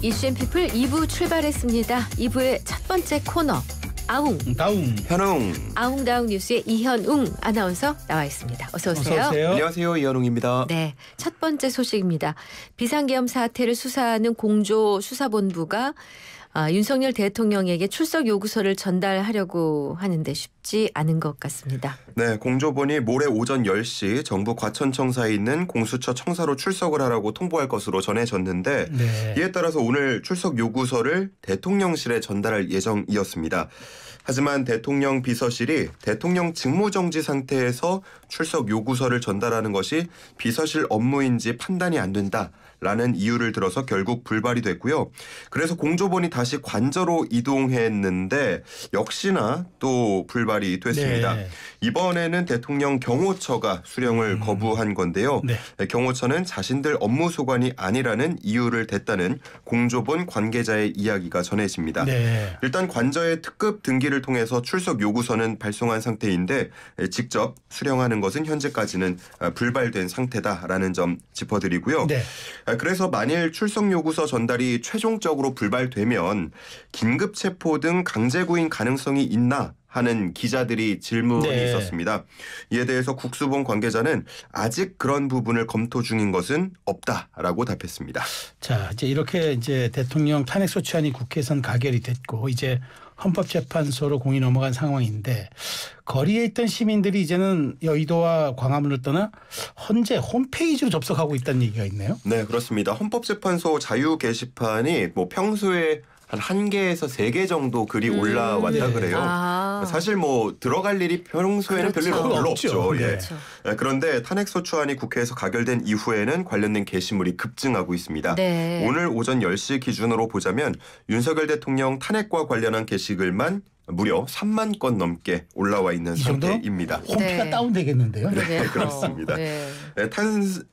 이슈앤피플 2부 출발했습니다. 2부의 첫 번째 코너 아웅 현웅 아웅다웅 뉴스의 이현웅 아나운서 나와 있습니다. 어서 오세요. 안녕하세요. 이현웅입니다. 네, 첫 번째 소식입니다. 비상계엄 사태를 수사하는 공조수사본부가 윤석열 대통령에게 출석 요구서를 전달하려고 하는데 쉽지 않은 것 같습니다. 네, 공조본이 모레 오전 10시 정부 과천청사에 있는 공수처 청사로 출석을 하라고 통보할 것으로 전해졌는데 이에 따라서 오늘 출석 요구서를 대통령실에 전달할 예정이었습니다. 하지만 대통령 비서실이 대통령 직무정지 상태에서 출석 요구서를 전달하는 것이 비서실 업무인지 판단이 안 된다라는 이유를 들어서 결국 불발이 됐고요. 그래서 공조본이 다시 관저로 이동했는데 역시나 또 불발이 됐습니다. 네. 이번에는 대통령 경호처가 수령을 거부한 건데요. 네. 경호처는 자신들 업무 소관이 아니라는 이유를 댔다는 공조본 관계자의 이야기가 전해집니다. 네. 일단 관저의 특급 등기를 통해서 출석 요구서는 발송한 상태인데 직접 수령하는 것은 현재까지는 불발된 상태다라는 점 짚어드리고요. 네. 그래서 만일 출석 요구서 전달이 최종적으로 불발되면 긴급 체포 등 강제 구인 가능성이 있나 하는 기자들이 질문이 있었습니다. 이에 대해서 국수본 관계자는 아직 그런 부분을 검토 중인 것은 없다라고 답했습니다. 자, 이제 대통령 탄핵 소추안이 국회에선 가결이 됐고 이제 헌법재판소로 공이 넘어간 상황인데 거리에 있던 시민들이 이제는 여의도와 광화문을 떠나 헌재 홈페이지로 접속하고 있다는 얘기가 있네요. 네, 그렇습니다. 헌법재판소 자유 게시판이 평소에 한 개에서 3개 정도 글이 올라왔다 그래요. 사실 들어갈 일이 평소에는 별로 없죠. 그렇죠. 그런데 탄핵소추안이 국회에서 가결된 이후에는 관련된 게시물이 급증하고 있습니다. 네. 오늘 오전 10시 기준으로 보자면 윤석열 대통령 탄핵과 관련한 게시글만 무려 3만 건 넘게 올라와 있는 상태입니다. 홈피가 다운되겠는데요. 네, 그렇습니다. 네.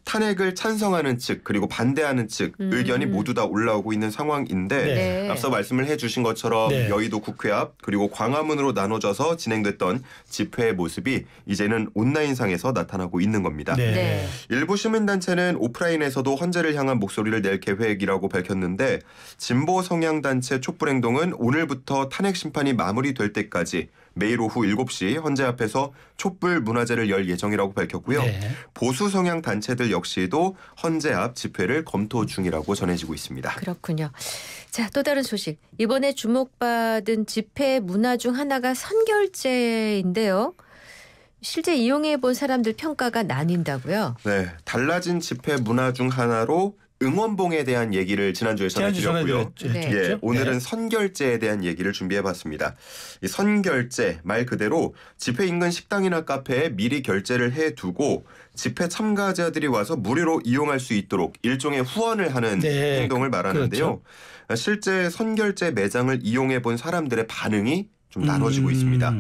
탄핵을 찬성하는 측 그리고 반대하는 측 의견이 모두 다 올라오고 있는 상황인데 앞서 말씀을 해주신 것처럼 여의도 국회 앞 그리고 광화문으로 나눠져서 진행됐던 집회의 모습이 이제는 온라인상에서 나타나고 있는 겁니다. 일부 시민단체는 오프라인에서도 헌재를 향한 목소리를 낼 계획이라고 밝혔는데 진보 성향단체 촛불행동은 오늘부터 탄핵 심판이 마무리될 때까지 매일 오후 7시 헌재 앞에서 촛불 문화제를 열 예정이라고 밝혔고요. 보수 성향 단체들 역시도 헌재 앞 집회를 검토 중이라고 전해지고 있습니다. 그렇군요. 자, 또 다른 소식. 이번에 주목받은 집회 문화 중 하나가 선결제인데요. 실제 이용해 본 사람들 평가가 나뉜다고요? 네, 달라진 집회 문화 중 하나로 응원봉에 대한 얘기를 지난주에 전해드렸고요. 오늘은 선결제에 대한 얘기를 준비해봤습니다. 이 선결제 말 그대로 집회 인근 식당이나 카페에 미리 결제를 해두고 집회 참가자들이 와서 무료로 이용할 수 있도록 일종의 후원을 하는 행동을 말하는데요. 실제 선결제 매장을 이용해 본 사람들의 반응이 좀 나눠지고 있습니다.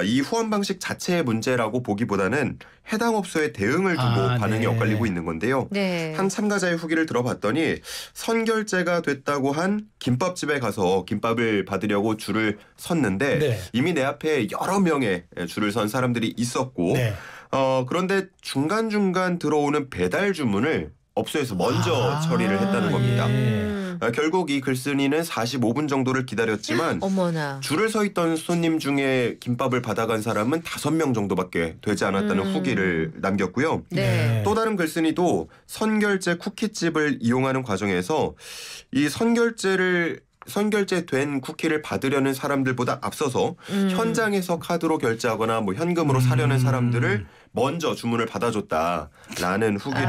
이 후원 방식 자체의 문제라고 보기보다는 해당 업소의 대응을 두고 반응이 엇갈리고 있는 건데요. 한 참가자의 후기를 들어봤더니 선결제가 됐다고 한 김밥집에 가서 김밥을 받으려고 줄을 섰는데 이미 내 앞에 여러 명의 줄을 선 사람들이 있었고 그런데 중간중간 들어오는 배달 주문을 업소에서 먼저 처리를 했다는 겁니다. 결국 이 글쓴이는 45분 정도를 기다렸지만 줄을 서 있던 손님 중에 김밥을 받아간 사람은 5명 정도밖에 되지 않았다는 후기를 남겼고요. 또 다른 글쓴이도 선결제 쿠키집을 이용하는 과정에서 이 선결제된 쿠키를 받으려는 사람들보다 앞서서 현장에서 카드로 결제하거나 현금으로 사려는 사람들을 먼저 주문을 받아줬다라는 후기를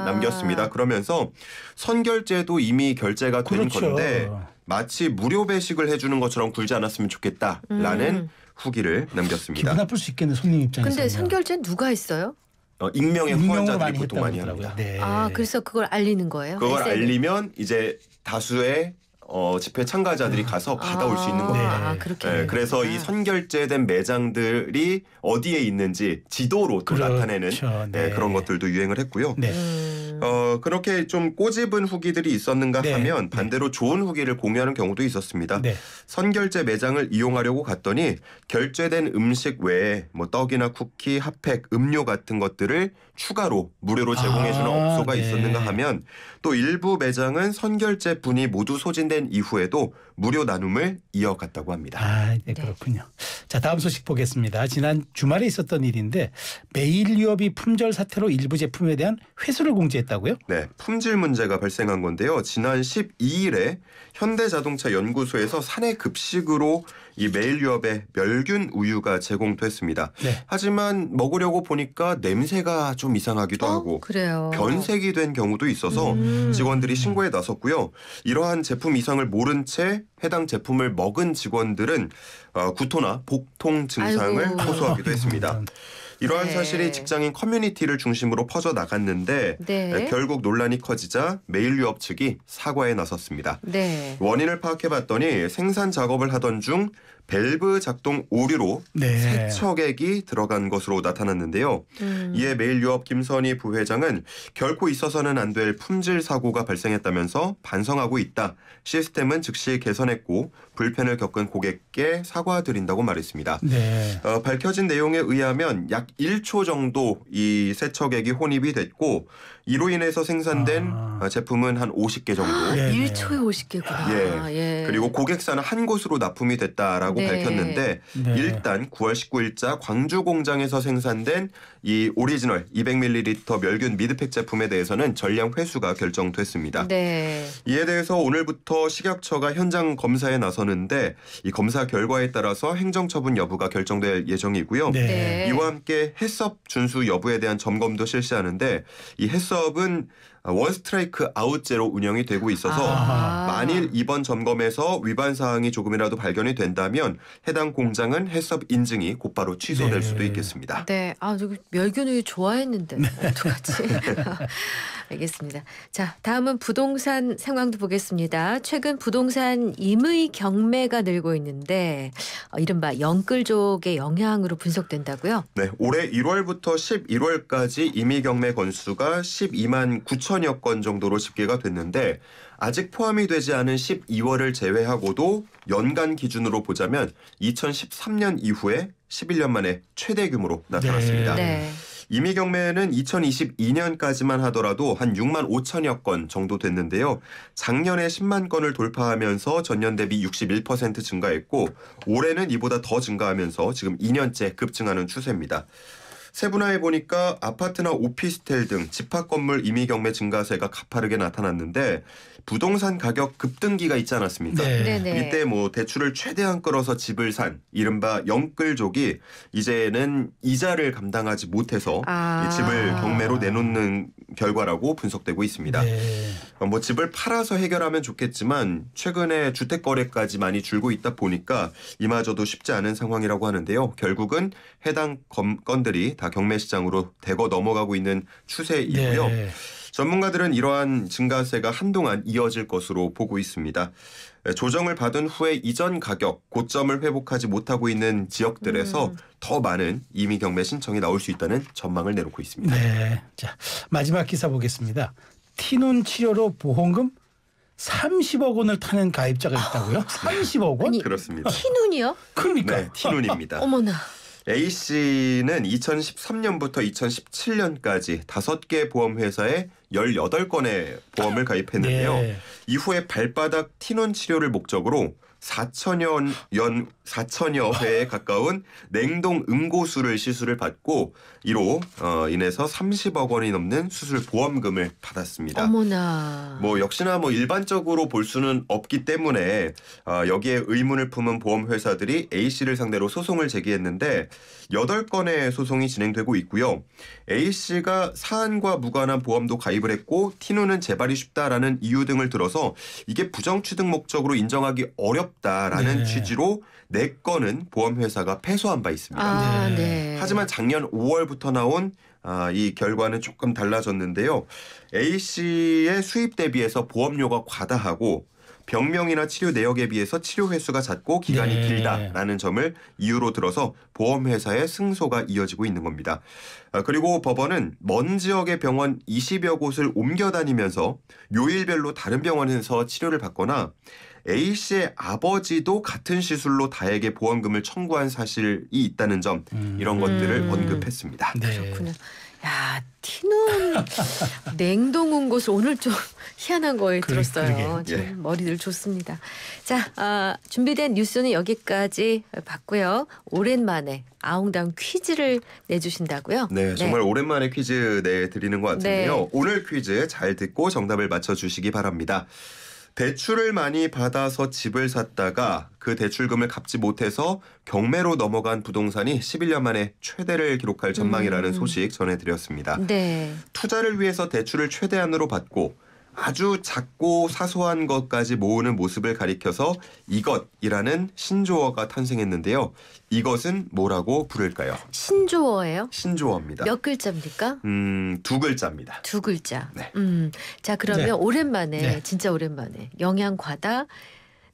남겼습니다. 그러면서 선결제도 이미 결제가 된 건데 마치 무료 배식을 해주는 것처럼 굴지 않았으면 좋겠다라는 후기를 남겼습니다. 기분 나쁠 수 있겠네, 손님 입장에서. 근데 선결제는 누가 했어요? 익명의 후원자들이 보통 많이 합니다. 그래서 그걸 알리는 거예요? 그걸 알리면 이제 다수의 집회 참가자들이 가서 받아올 수 있는 겁니다. 그래서 이 선결제된 매장들이 어디에 있는지 지도로 또 나타내는 그런 것들도 유행을 했고요. 그렇게 좀 꼬집은 후기들이 있었는가 네. 하면 반대로 좋은 후기를 공유하는 경우도 있었습니다. 네. 선결제 매장을 이용하려고 갔더니 결제된 음식 외에 뭐 떡이나 쿠키, 핫팩, 음료 같은 것들을 추가로 무료로 제공해주는 업소가 네. 있었는가 하면 또 일부 매장은 선결제 분이 모두 소진된 이후에도 무료 나눔을 이어갔다고 합니다. 네, 그렇군요. 자, 다음 소식 보겠습니다. 지난 주말에 있었던 일인데 메일 유업이 품절 사태로 일부 제품에 대한 회수를 공지했다고요? 네, 품질 문제가 발생한 건데요. 지난 12일에 현대자동차 연구소에서 사내 급식으로 이 메일 유업의 멸균 우유가 제공됐습니다. 네. 하지만 먹으려고 보니까 냄새가 좀 이상하기도 하고 그래요. 변색이 된 경우도 있어서 직원들이 신고에 나섰고요. 이러한 제품 이상을 모른 채 해당 제품을 먹은 직원들은 구토나 복통 증상을 호소하기도 했습니다. 이러한 사실이 직장인 커뮤니티를 중심으로 퍼져 나갔는데 결국 논란이 커지자 메일 유업 측이 사과에 나섰습니다. 원인을 파악해봤더니 생산 작업을 하던 중 밸브 작동 오류로 세척액이 들어간 것으로 나타났는데요. 이에 메일 유업 김선희 부회장은 결코 있어서는 안 될 품질 사고가 발생했다면서 반성하고 있다. 시스템은 즉시 개선했고 불편을 겪은 고객께 사과드린다고 말했습니다. 밝혀진 내용에 의하면 약 1초 정도 이 세척액이 혼입이 됐고 이로 인해서 생산된 제품은 한 50개 정도. 1초에 50개구나. 그리고 고객사는 한 곳으로 납품이 됐다라고 밝혔는데 일단 9월 19일자 광주 공장에서 생산된 이 오리지널 200ml 멸균 미드팩 제품에 대해서는 전량 회수가 결정됐습니다. 이에 대해서 오늘부터 식약처가 현장 검사에 나서는데 이 검사 결과에 따라서 행정처분 여부가 결정될 예정이고요. 이와 함께 해썹 준수 여부에 대한 점검도 실시하는데 이 해썹은 원 스트라이크 아웃제로 운영이 되고 있어서 만일 이번 점검에서 위반 사항이 조금이라도 발견이 된다면 해당 공장은 해썹 인증이 곧바로 취소될 수도 있겠습니다. 멸균우유 좋아했는데 어떡하지? 알겠습니다. 자, 다음은 부동산 상황도 보겠습니다. 최근 부동산 임의 경매가 늘고 있는데 이른바 영끌족의 영향으로 분석된다고요? 네, 올해 1월부터 11월까지 임의 경매 건수가 12만 9천여 건 정도로 집계가 됐는데 아직 포함이 되지 않은 12월을 제외하고도 연간 기준으로 보자면 2013년 이후에 11년 만에 최대 규모로 나타났습니다. 임의 경매는 2022년까지만 하더라도 한 6만 5천여 건 정도 됐는데요. 작년에 10만 건을 돌파하면서 전년 대비 61% 증가했고 올해는 이보다 더 증가하면서 지금 2년째 급증하는 추세입니다. 세분화해 보니까 아파트나 오피스텔 등 집합 건물 임의 경매 증가세가 가파르게 나타났는데 부동산 가격 급등기가 있지 않았습니까? 이때 뭐 대출을 최대한 끌어서 집을 산 이른바 영끌족이 이제는 이자를 감당하지 못해서 이 집을 경매로 내놓는 결과라고 분석되고 있습니다. 뭐 집을 팔아서 해결하면 좋겠지만 최근에 주택 거래까지 많이 줄고 있다 보니까 이마저도 쉽지 않은 상황이라고 하는데요. 결국은 해당 건들이 다 경매 시장으로 대거 넘어가고 있는 추세이고요. 전문가들은 이러한 증가세가 한동안 이어질 것으로 보고 있습니다. 조정을 받은 후에 이전 가격 고점을 회복하지 못하고 있는 지역들에서 더 많은 임의 경매 신청이 나올 수 있다는 전망을 내놓고 있습니다. 자, 마지막 기사 보겠습니다. 티눈 치료로 보험금 30억 원을 타는 가입자가 있다고요? 30억 원? 아니, 그렇습니다. 티눈이요? 그러니까. 네, 티눈입니다. 어머나. A씨는 2013년부터 2017년까지 5개 보험회사에 18건의 보험을 가입했는데요. 이후에 발바닥 티눈 치료를 목적으로 4천여 회에 가까운 냉동 응고수를 시술을 받고 이로 인해서 30억 원이 넘는 수술 보험금을 받았습니다. 어머나. 뭐 역시나 뭐 일반적으로 볼 수는 없기 때문에 여기에 의문을 품은 보험회사들이 A씨를 상대로 소송을 제기했는데 8건의 소송이 진행되고 있고요. A씨가 사안과 무관한 보험도 가입을 했고 티눈은 재발이 쉽다라는 이유 등을 들어서 이게 부정취득 목적으로 인정하기 어렵다라는 취지로 4건은 보험회사가 패소한 바 있습니다. 하지만 작년 5월부터 나온 이 결과는 조금 달라졌는데요. A씨의 수입 대비해서 보험료가 과다하고 병명이나 치료 내역에 비해서 치료 횟수가 작고 기간이 네. 길다라는 점을 이유로 들어서 보험회사의 승소가 이어지고 있는 겁니다. 그리고 법원은 먼 지역의 병원 20여 곳을 옮겨 다니면서 요일별로 다른 병원에서 치료를 받거나 A씨의 아버지도 같은 시술로 다에게 보험금을 청구한 사실이 있다는 점 이런 것들을 언급했습니다. 네. 그렇군요. 야, 티는 냉동은 곳을 오늘 좀 희한한 거에 들었어요. 참 예. 머리들 좋습니다. 자, 준비된 뉴스는 여기까지 봤고요. 오랜만에 아웅다웅 퀴즈를 내주신다고요? 네, 정말 오랜만에 퀴즈 내드리는 것 같은데요. 네. 오늘 퀴즈 잘 듣고 정답을 맞춰주시기 바랍니다. 대출을 많이 받아서 집을 샀다가 그 대출금을 갚지 못해서 경매로 넘어간 부동산이 11년 만에 최대를 기록할 전망이라는 소식 전해드렸습니다. 네. 투자를 위해서 대출을 최대한으로 받고 아주 작고 사소한 것까지 모으는 모습을 가리켜서 이것이라는 신조어가 탄생했는데요. 이것은 뭐라고 부를까요? 신조어예요? 신조어입니다. 몇 글자입니까? 두 글자입니다. 두 글자. 네. 자, 그러면 네. 오랜만에 네. 진짜 오랜만에 영양 과다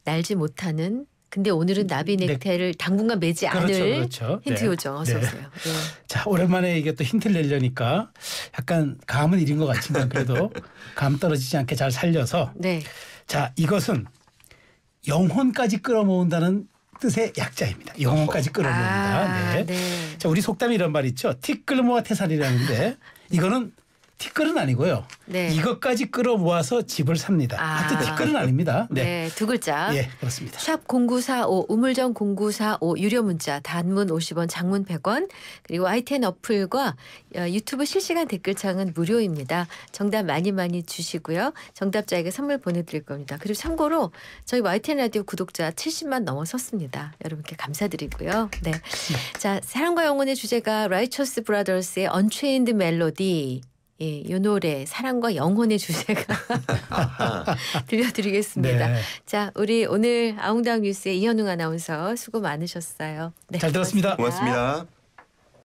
날지 못하는 근데 오늘은 나비 넥타이를 당분간 매지 않을 그렇죠. 힌트 네. 요정 어서 네. 오세요. 네. 자, 오랜만에 이게 또 힌트를 내려니까 약간 감은 잃은 것 같지만 그래도 감 떨어지지 않게 잘 살려서 네. 자, 이것은 영혼까지 끌어모은다는 뜻의 약자입니다. 영혼까지 끌어모은다. 네. 네. 자, 우리 속담에 이런 말 있죠. 티끌모아 태산이라는데 이거는 티끌은 아니고요. 네. 이것까지 끌어모아서 집을 삽니다. 하여튼 티끌은 아닙니다. 네. 네, 두 글자. 예, 그렇습니다. 샵 0945 우물정 0945 유료 문자 단문 50원 장문 100원 그리고 ITN 어플과 유튜브 실시간 댓글창은 무료입니다. 정답 많이 주시고요. 정답자에게 선물 보내드릴 겁니다. 그리고 참고로 저희 YTN 라디오 구독자 70만 넘어섰습니다. 여러분께 감사드리고요. 네, 자 사랑과 영혼의 주제가 Righteous Brothers의 Unchained Melody 예, 이 노래 사랑과 영혼의 주제가 들려드리겠습니다. 네. 자, 우리 오늘 아웅다웅 뉴스의 이현웅 아나운서 수고 많으셨어요. 네, 잘 들었습니다. 고맙습니다.